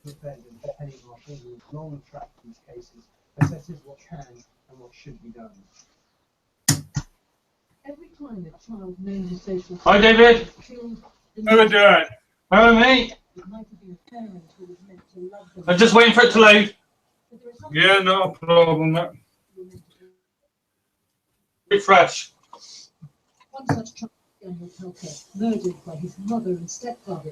Depending on the long track these cases, assesses what can and what should be done. Every time a child knows a social Hi, David. How are you doing? Hello, mate. it might have been a parent who was meant to love them. I'm just waiting for it to load. But there are some Yeah, no problem. who are meant to Refresh. One such child, Daniel Pelker, murdered by his mother and stepfather.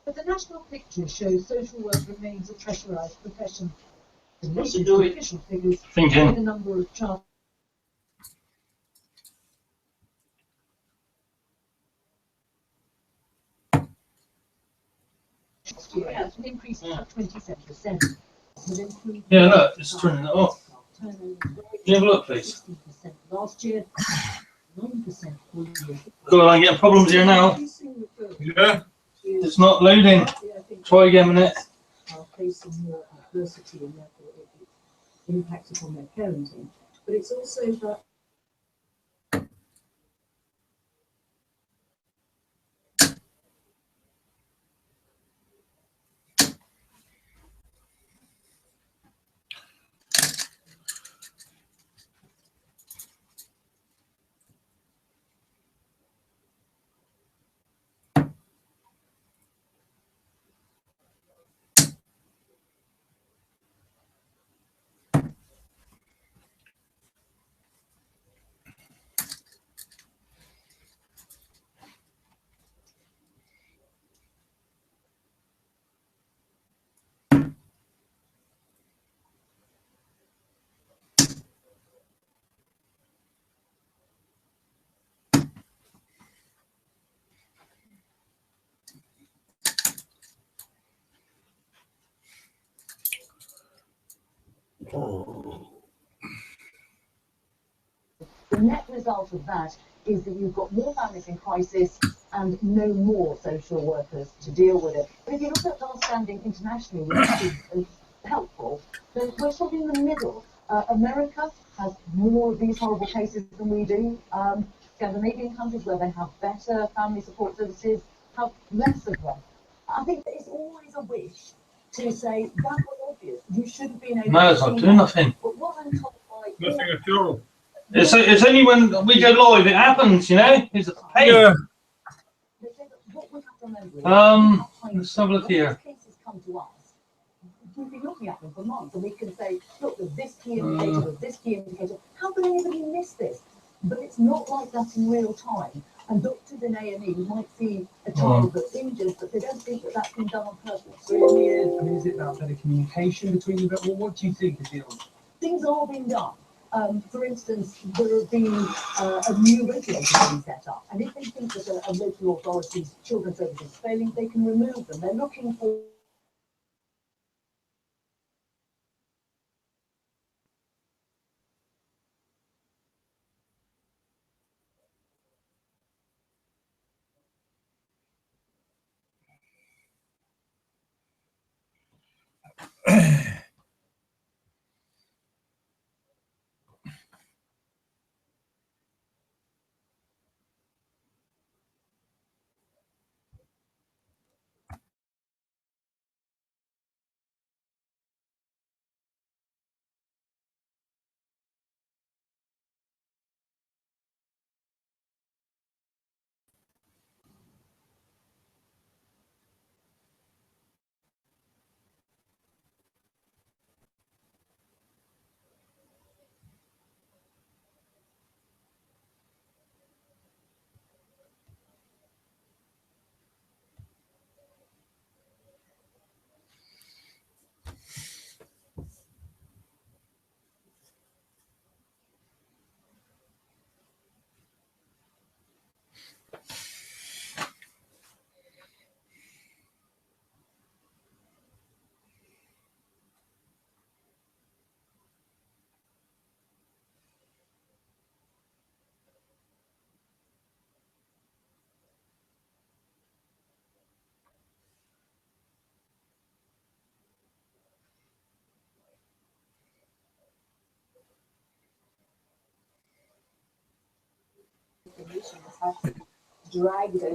But the national picture shows social work remains a pressurised profession. The latest official figures show the number of child has increased by 27%. Yeah, look, it's turning it off. You have a look, please. 16% last year, 9% full year. Cool, I'm getting problems here now. Yeah. It's not loading. Try again a minute. Are facing more adversity and therefore it impacts upon their parenting. But it's also that the net result of that is that you've got more families in crisis and no more social workers to deal with it. But if you look at our standing internationally, which is helpful, then we're sort of in the middle. America has more of these horrible cases than we do. Scandinavian countries where they have better family support services have less of them. I think that it's always a wish to say that was obvious. You should have been able No, to it's not see doing that. nothing. But what I'm told by Nothing at all. It's only when we go live it happens, you know? It's a pain. Yeah. they say that what we have to remember is Let's have a look here. when these cases come to us, we've been looking at them for months and we can say, look, there's this key indicator, there's this key indicator. How can anybody miss this? But it's not like that in real time. And doctors in A&E might see a child that's injured, but they don't think that that's been done on purpose. So in the end, I mean, is it about better communication between the well, what do you think is the answer? Things are being done. For instance, there have been a new regulator being set up, and if they think that a local authority's children's service is failing, they can remove them. They're looking for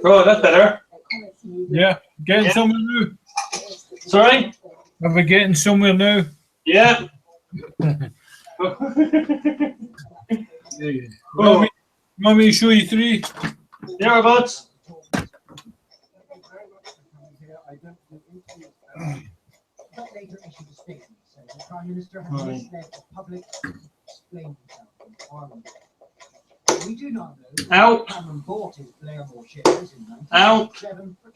Oh, that's better. Yeah, getting Yeah. somewhere new. Sorry? Are we getting somewhere new? Yeah. Want me to show you three? Yeah, buds. I don't do interviews. But later issued a statement saying the Prime Minister has misled the public to explain himself in Parliament. We do not know Out. Cameron bought his Blairmore shares in Out. 1997 for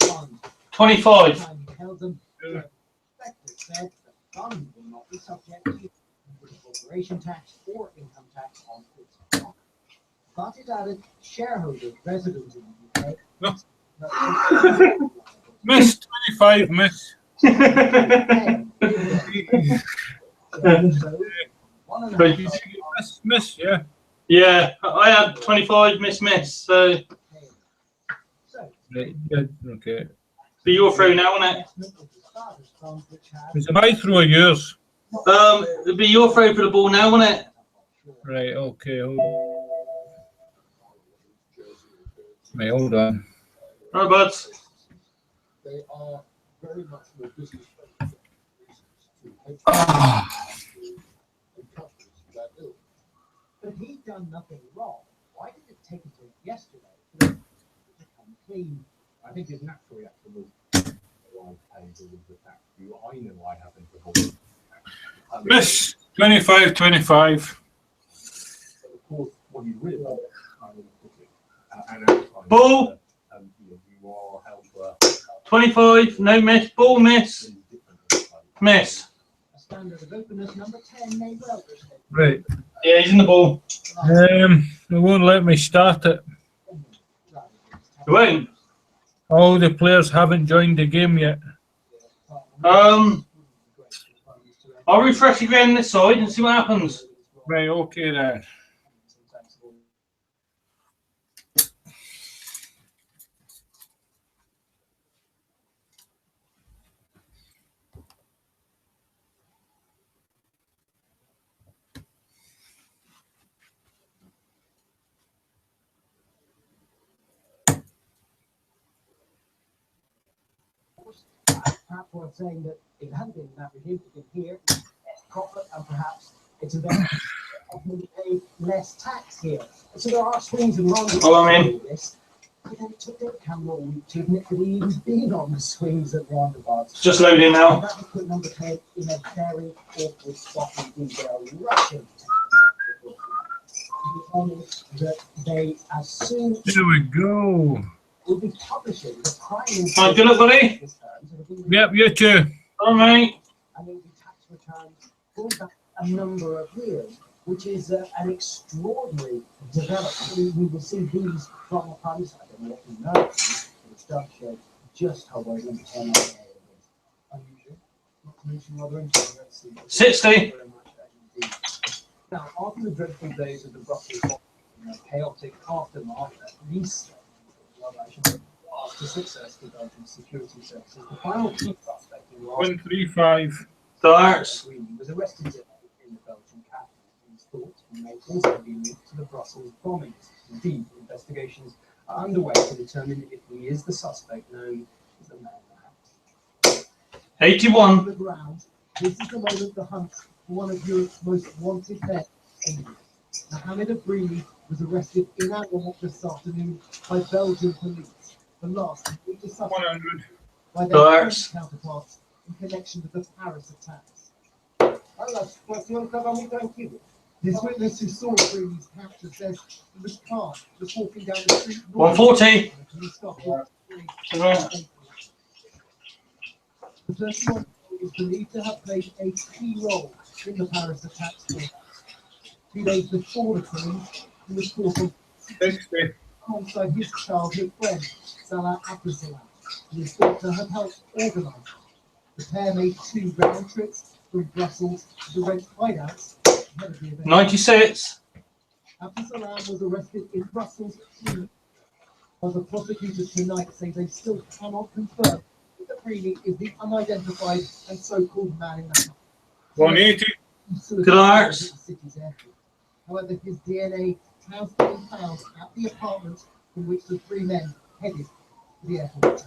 £12,500. 25. The time he held them, the inspector said the funds will not be subject to corporation tax or income tax on its stock. But it added shareholders resident in the UK. No. That Miss 25, miss. Miss, yeah. Yeah, I had 25 miss. So Right, yeah, okay. but you're through now, isn't it? Is it my throw or yours? It'd be your throw for the ball now, wouldn't it? Right, okay. Hold on. Right, buds. They are very much more business but he'd done nothing wrong. Why did it take until yesterday for him to come clean? I think his natural reaction was, well, I paid all of the tax. I know I haven't before. Miss 25, 25. But of course, what you realise, and outside, Ball. you are held for 25. No miss. Ball miss. Miss. A standard of openness number 10 may well be. Right. Yeah, he's in the ball. They won't let me start it. You won't. All the players haven't joined the game yet. I'll refresh again this side and see what happens. Right, okay then. Perhaps worth saying that if it hadn't been that regime, you can hear it's profit and perhaps it's a better maybe pay less tax here. So there are swings and roundabouts. Oh, I mean. This. But then it took David Cameron all week to admit that he even been on the swings and roundabouts. It's just loading And now. that would put number 10 in a very awkward spot indeed. They are rushing that they, as soon There we go. will be publishing the primary. Right, good luck, buddy. Yep, you too. All right. And it will be tax returns going back a number of years, which is an extraordinary development. We will see these from the Prime Minister. I don't know what we know, but it does show just how well number 10 are. Unusual. Not to mention rather interesting. Let's see. 60. Now, after the dreadful days of the Brussels chaotic aftermath, at least, well, I should say, after success to Belgian security services, the final key suspect in last 135. Darts. was arrested in the Belgian capital. He is thought he may also be linked to the Brussels bombings. Indeed, investigations are underway to determine if he is the suspect known as the man in the hat. 81. On the ground, this is the moment the hunt for one of Europe's most wanted men ended. Mohamed Abrimi was arrested in Agua this afternoon by Belgian police. The last completely suspect 100. by their Darts. French counterparts in connection with the Paris attacks. This witness who saw Abrimi's capture says he was calm, just walking down the street. 140. The police stopped him. Right. The 31 is believed to have played a key role in the Paris attacks. 2 days before the killing, he was caught on 60. alongside his childhood friend, Salah Abdeslam, who is thought to have helped organise. The pair made 2 round trips from Brussels to the rent hideouts ahead of the event. 96. Abdeslam was arrested in Brussels, while the prosecutors tonight say they still cannot confirm that Abrimi is the unidentified and so-called man in the house. 180. Good arts. However, his DNA has been found at the apartment from which the three men headed to the airport.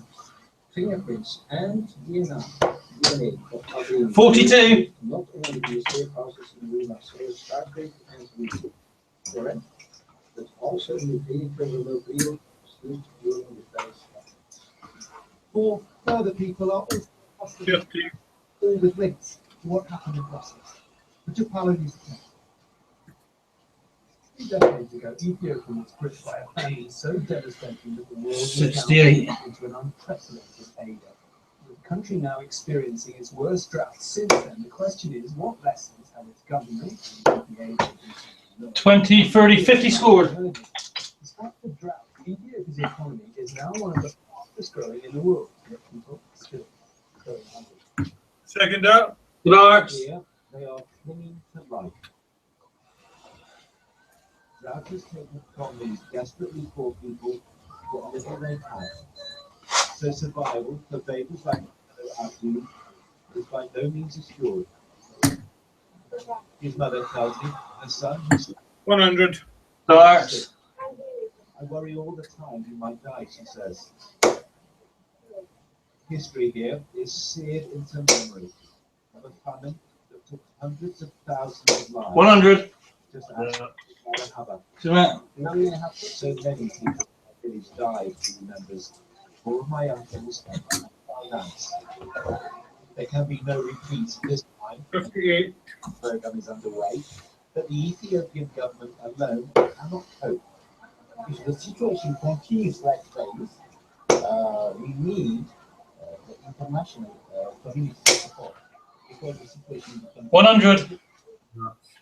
Fingerprints and DNA have been 42. not only in the safe houses in the room of sales traffic and weekly, correct? But also in the vehicle remotely used during the face. 4 further people are also custody, 50. all with links to what happened in Brussels. Richard Paolo News 10. 2 decades ago, Ethiopia was gripped by a pain so devastating that the world was 68. down into an unprecedented aid. With the country now experiencing its worst drought since then, the question is, what lessons have its government and the aid agencies learned? 20, 30, 50 scored. Despite the drought, Ethiopia's economy is now one of the fastest growing in the world, yet people still going hungry. Second up. Darts. Here, they are clinging to life. Drought has taken from these desperately poor people what little they have. So survival for babies like Abdul is by no means assured. His mother tells me her son is 100. Darts. I worry all the time he might die, she says. History here is seared into memory of a famine that took hundreds of thousands of lives. 100. Just as Marahaba. Isn't it? So many people in the village died, he remembers. All of my uncles and aunts. There can be no repeat this time. 58. The program is underway, but the Ethiopian government alone cannot cope. If the situation continues like this, we need the international community support because the situation becomes 100.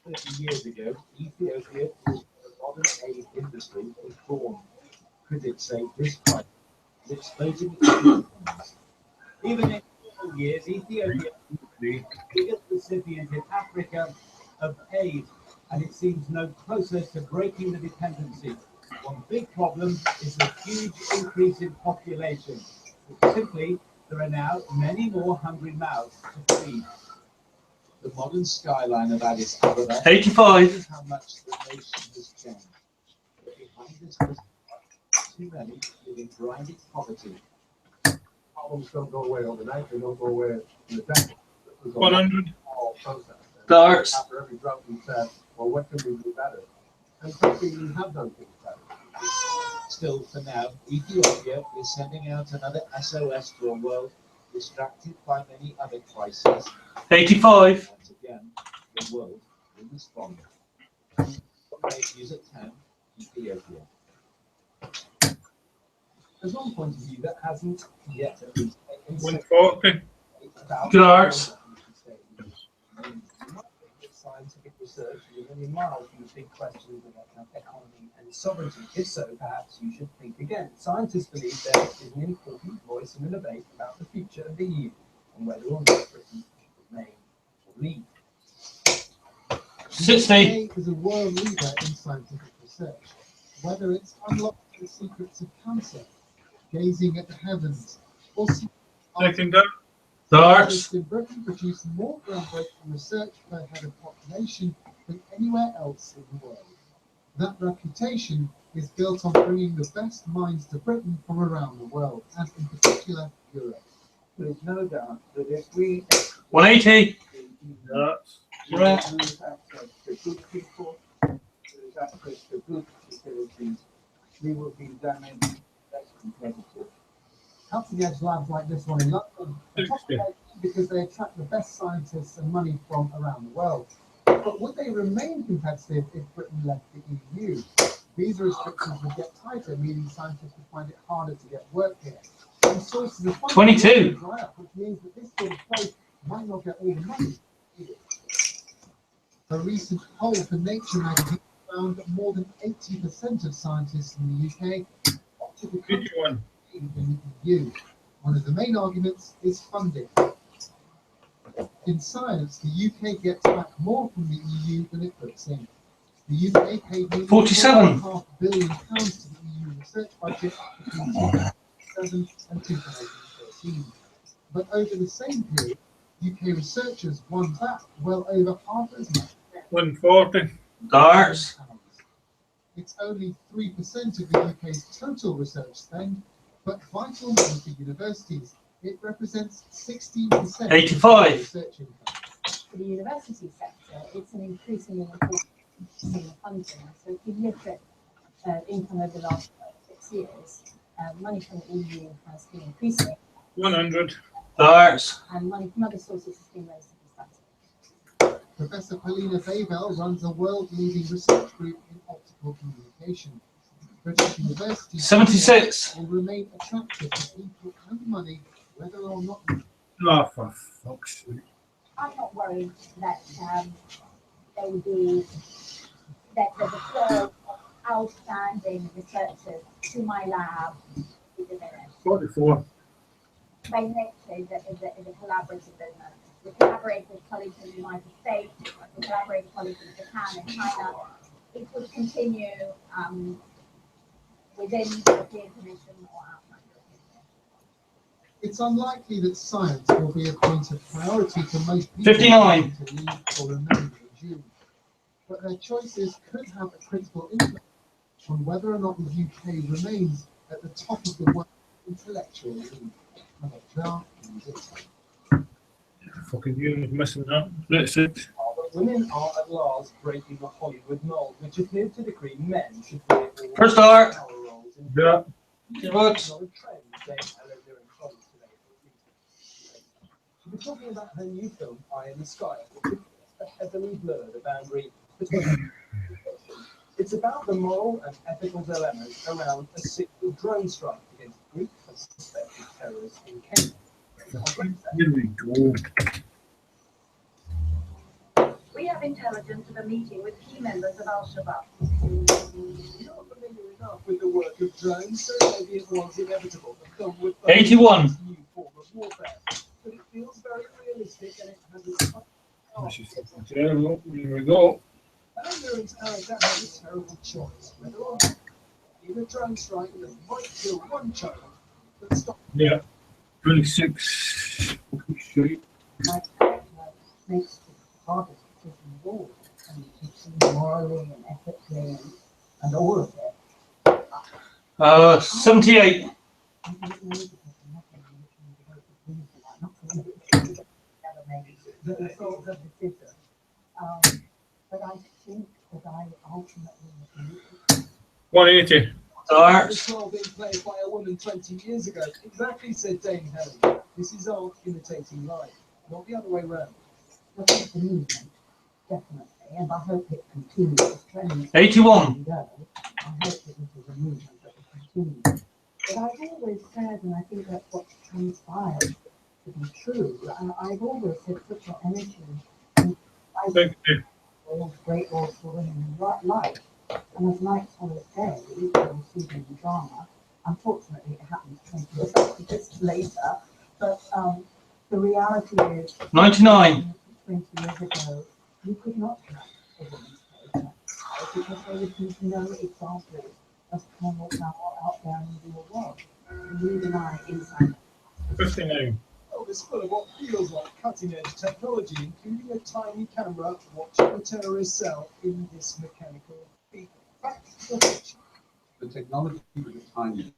30 years ago, Ethiopia, the modern aid industry, was born. Critics say this crisis is exposing its shortcomings. Even in 4 years, Ethiopia is the biggest recipient in Africa of aid, and it seems no closer to breaking the dependency. One big problem is the huge increase in population. Simply, there are now many more hungry mouths to feed. The modern skyline of Addis Ababa 85. shows how much the nation has changed. But behind this was too many live in grinding poverty. Problems don't go away overnight, they don't go away in a day. 100. All process. Darts. After every drought, we said, well, what can we do better? And frankly, we have done things better. Still, for now, Ethiopia is sending out another SOS to a world distracted by many other crises. 85. Once again, the world will respond. News at 10, Ethiopia. There's one point of view that hasn't yet at least taken 140. Darts. Scientific research is a million miles from the big questions about economy and sovereignty. If so, perhaps you should think again. Scientists believe there is an important voice in the debate about the future of the EU and whether or not Britain should remain or leave. 60. UK is a world leader in scientific research, whether it's unlocking the secrets of cancer, gazing at the heavens, or Second up. Darts. in Britain produce more groundbreaking research per head of population than anywhere else in the world. That reputation is built on bringing the best minds to Britain from around the world, and in particular Europe. There is no doubt that if we 180. Darts. Right. lose access to good people, lose access to good facilities, we will be damaged, less competitive. Cutting edge labs like this one in London are top of edge because they attract the best scientists and money from around the world. But would they remain competitive if Britain left the EU? Visa restrictions would get tighter, meaning scientists would find it harder to get work here. And sources of funding 22. would dry up, which means that this sort of place might not get all the money needed. A recent poll for Nature magazine found that more than 80% of scientists in the UK opted to come 51. in the EU. One of the main arguments is funding. In science, the UK gets back more from the EU than it puts in. The UK paid nearly 47. £4.5 billion to the EU research budget between 2007 and 2013. But over the same period, UK researchers won back well over half as much. 140. Darts. It's only 3% of the UK's total research spend, but vital money for universities. It represents 16% 85. of research income. For the university sector, it's an increasingly important source of funding. So if you look at income over the last 6 years, money from the EU has been increasing. 100. Darts. And money from other sources has been relatively static. Professor Paulina Babel runs a world-leading research group in optical communication. British universities 76. will remain attractive to people and money, whether or not. Oh, for fuck's sake. I'm not worried that there will be that there's a flow of outstanding researchers to my lab is diminished. 44. By nature, is a collaborative business. We collaborate with colleagues in the United States, we collaborate with colleagues in Japan and China. It would continue within the European Commission or outside the European Commission. It's unlikely that science will be a point of priority for most people 59. to leave or remain in June. But their choices could have a critical influence on whether or not the UK remains at the top of the world intellectual elite. Fucking you missing that. That's it. But women are at last breaking the Hollywood mold, which appeared to decree men should wear all First start. power roles in Yeah. Good works. not a trend they are in college today. She'll be talking about her new film, Eye in the Sky, which is heavily blur the boundary between. It's about the moral and ethical dilemmas around a single drone strike against Greek suspected terrorists in Kenya. Here we go. We have intelligence of a meeting with key members of Al-Shabaab. You're not familiar enough with the work of drones, so maybe it was inevitable. The film would 81. a new form of warfare, but it feels very realistic and it has a This is fucking terrible. Here we go. And there is that has a terrible choice. Whether or not in a drone strike that might kill one child, but stop. Yeah. 26. Fucking shit. My partner makes the hardest decision of all, and it's morally and ethically and all of it. 78. I don't know because I'm not going to go to prison for that. Not for me. Never made the sort of decision. But I think that I ultimately agree. 180. Darts. This role being played by a woman 20 years ago. Exactly, said Dame Helen. This is art imitating life, not the other way around. Well, it's a movement, definitely, and I hope it continues. This trend 81. go. I hope that this is a movement that will continue. But I've always said, and I think that's what's transpired to be true, and I've always said such an energy and I Thank you. all great roles for women in life. And as Mike always said, equally receiving the drama, unfortunately it happens 20 years later, but the reality is 99. 20 years ago, you could not have a woman's paper because there was no example of colonial power out there in the real world. You and I inside. 59. Oh, it's full of what feels like cutting-edge technology, including a tiny camera watching a terrorist cell in this mechanical beacon. Back to the picture. The technology was tiny.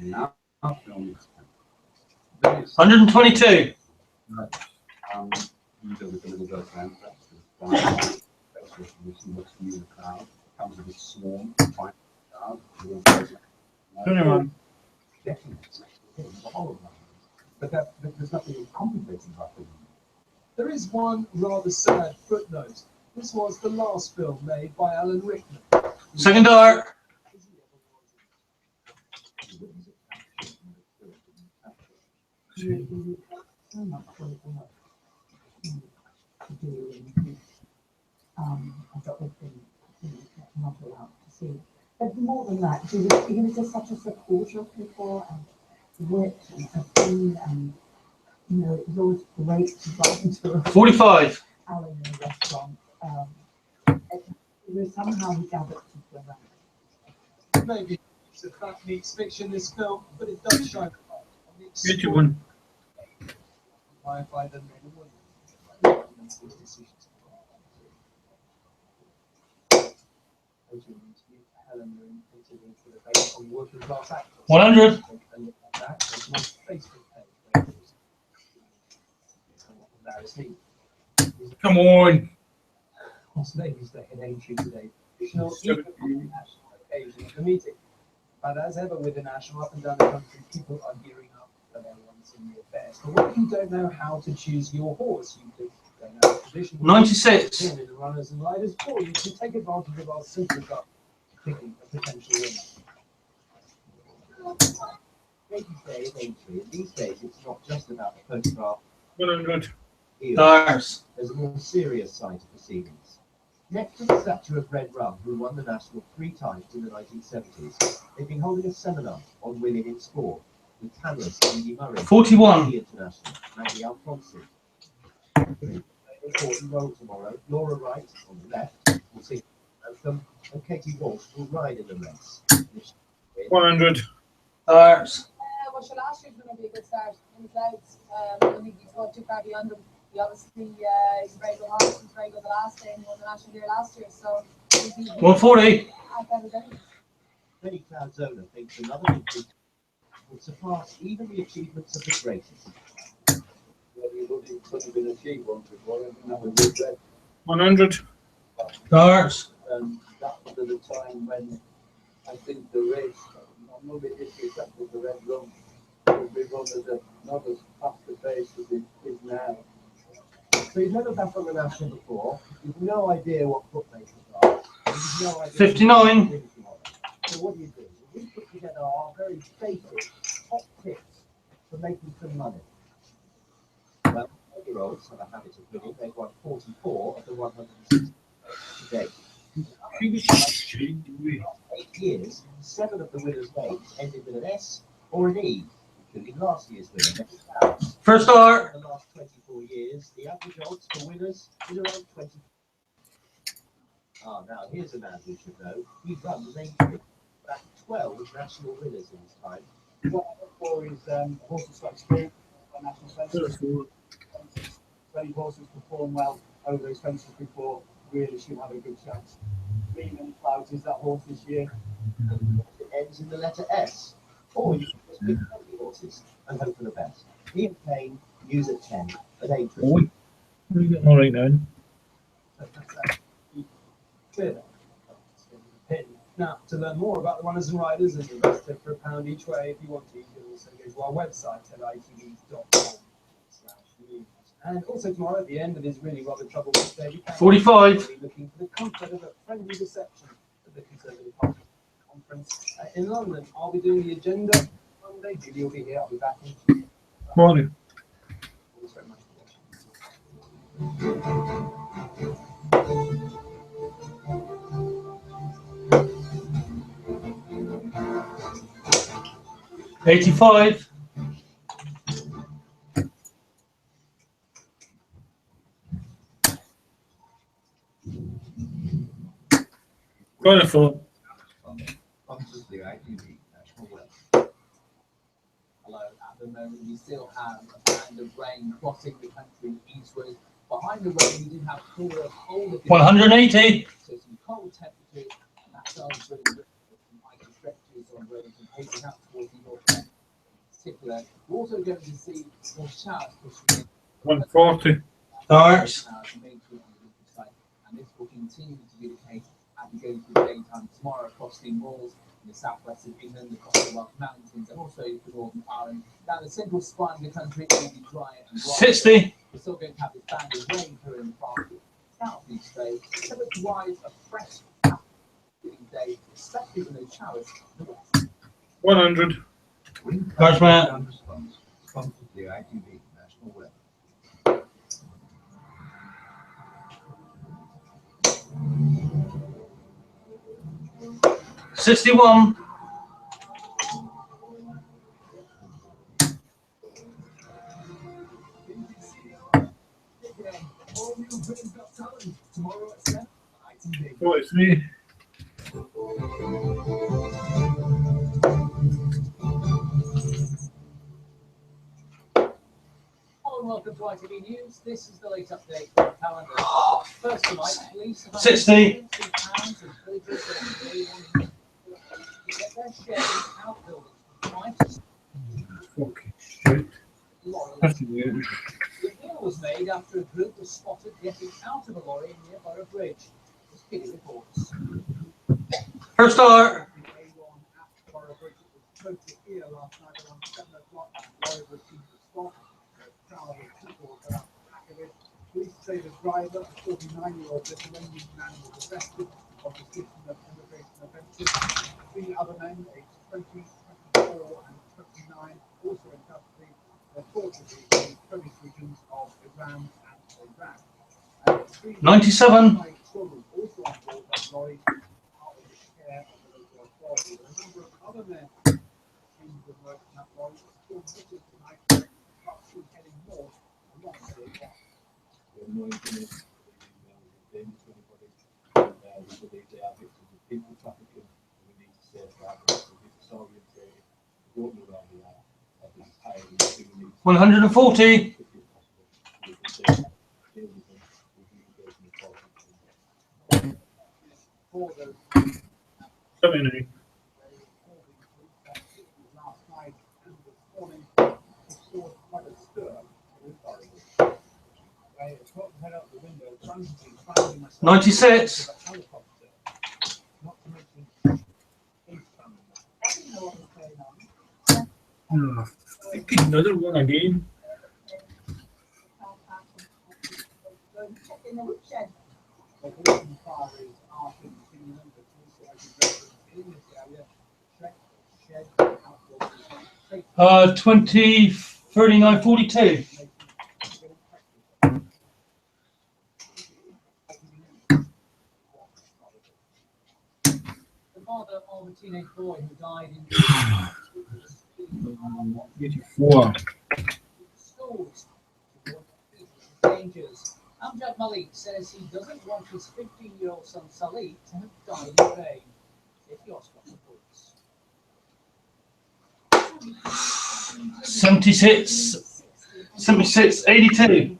Now film is very 122. either with a little bit of face recognition looks new in the cloud, comes with a swarm, find the cloud, 21. but there's nothing complicated about it. There is one rather sad footnote. This was the last film made by Alan Rickman. Second dart. You so much great work to do in as I've been not allowed to see. But more than that, he was just such a supporter of people and wit and esteem, and you know, it was always great to run into a 45. Alan in a restaurant. Somehow he gathered people around. Maybe it's a fact meets fiction, this film, but it does shine light on the 81. by the men and women. These decisions. Helen are considering for the debate on working class actors. 100. Take a look at that. There's my Facebook page. Where it is. What embarrass me. Come on. What's Labour's Day in entry today? National occasion of the meeting. But as ever with the national, up and down the country, people are gearing up for their once in the affairs. But what if you don't know how to choose your horse? You could go now traditional 96. in the runners and riders, or you can take advantage of our simple guide picking a potential winner. Labour's Day in entry, and these days it's not just about the photograph. 100. Stars. There's a more serious side to proceedings. Next to the statue of Red Rum, who won the National 3 times in the 1970s, they've been holding a seminar on women in sport with panellists Andy Murray, 41. the International, Maggie Alfonsi. Important role tomorrow. Laura Wright on the left will sing anthem, and Katie Walsh will ride in the race. 100. Stars. Well, sure, last year's going to be a good start in the clouds. I think he's got too far beyond them. He obviously he's a very good horse. He's very good the last day, and he won the national here last year. So he'll be 140. at better days. Many Clouds owner thinks another victory will surpass even the achievements of the greatest. Everybody could have been achieved once before, and that was good then. 100. Stars. And that was at a time when I think the race, I'm not really disrespectful to the Red Rum, would be run at not as fast a pace as it is now. So you've never bet on the national before. You've no idea what bookmakers are. You've no idea 59. So what do? We put together our very basic top tips for making some money. Well, 8-year-olds have a habit of winning. They've won 44 of the 160 today. 8 years, 7 of the winners' names ended with an S or an E, including last year's winner. First star. In the last 24 years, the average odds for winners is around 20. Ah, now here's a man who should know. He runs an entry, back 12 national winners in his time. What I look for is horses like school, national fences. So any horses perform well over those fences before really should have a good chance. Leaving Clouds is that horse this year. It ends in the letter S. Or you can just pick 20 horses and hope for the best. Ian Kane, news at 10, at 8. Oh, we're getting all right now. Clear that. Now, to learn more about the runners and riders and invest for £1 each way, if you want to, you can also go to our website at itv.com/news. And also tomorrow, at the end of his really rather troubled day, 45. we'll be looking for the comfort of a friendly reception at the Conservative Party conference in London. I'll be doing the agenda Monday. Julie will be here. I'll be back in Tuesday. Morning. Thanks very much for watching. 85. Wonderful. Consciously, ITV, National Web. Hello, at the moment we still have a band of rain crossing the country eastward. Behind the rain, we do have cooler, colder. 180. So some cold temperatures, and that does bring with it some icy stretches on roads and paving out towards the north. In particular, we're also going to see more showers pushing in. 140. Stars. And this will continue to be the case as we go through daytime tomorrow across the moors in the southwest of England, across the Welsh Mountains, and also the Northern Ireland. Down the central spine of the country, it will be dry and dry. 60. We're still going to have this band of rain here in the far southeast day. Temperature-wise, a fresh day, especially when those showers in the west. 100. Stars, man. Sponsored the ITV, National Web. $61. All new Britain's Got Talent tomorrow at 7 ITV. 43. Hello and welcome to ITV News. This is the latest update on the calendar. First tonight, police have 60. their shed outbuildings from 5 to 6 Fucking shit. lorry. That's weird. The appeal was made after a group was spotted getting out of a lorry near Borough Bridge. As Kitty reports. First start. Borough Bridge was totally here last night around 7 o'clock. Lorry was seen to stop. A crowd of people got out the back of it. Police say the driver, a 49-year-old Lithuanian man, was arrested on suspicion of immigration offences. 3 other men, aged 20, 24 and 29, also in custody. They're thought to be in Kurdish regions of Iran and Iraq. 97. Children also on board that lorry are in the care of the local authorities. A number of other men in the work in that lorry are still missing tonight. Trucks still heading north along the way. We have no information to anybody. We believe they are victims of people trafficking. We need to safeguard them. We need to disorientate. We don't know where they are. This is highly 140. Something. Quite a stir. I put my head out the window, frantically finding myself 96. in a helicopter. Not to mention police family. I didn't know what was going on. Oh, fucking another one again. In the woodshed. The police inquiries are continuing, but also I can reference in this area, shed, outdoor, 20, 39, 42. The father of a teenage boy who died in 84. schools dangers. Amjad Malik says he doesn't want his 15-year-old son Salih to have died in vain. If you're Scotland Police. 76. 76, 82.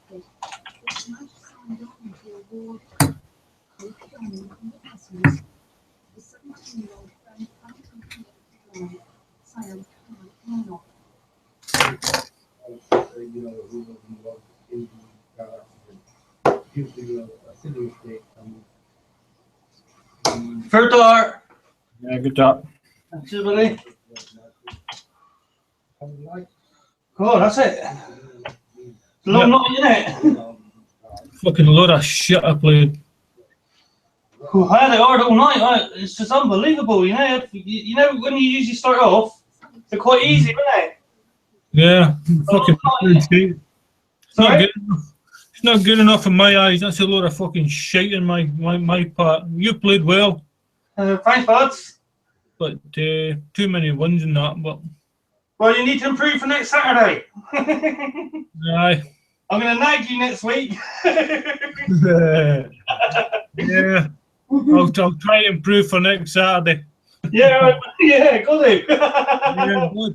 Third door. Yeah, good job. That's it, buddy. Oh, that's it. It's a long night, isn't it? Fucking load of shit I played. Oh, I had it hard all night. It's just unbelievable, you know. You know when you usually start off, they're quite easy, aren't they? Yeah, fucking shit. It's not good enough. It's not good enough in my eyes. That's a load of fucking shit in my part. You played well. Thanks, buds. But too many wins in that. But well, you need to improve for next Saturday. Aye. I'm going to nag you next week. Yeah. I'll try to improve for next Saturday. Yeah, got to. Yeah, got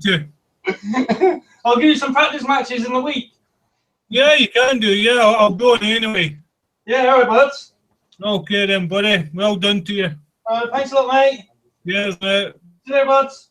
to. I'll give you some practice matches in the week. Yeah, you can do. Yeah, I'll go on anyway. Yeah, all right, buds. Okay then, buddy. Well done to you. Thanks a lot, mate. Yes, mate. See you later, buds.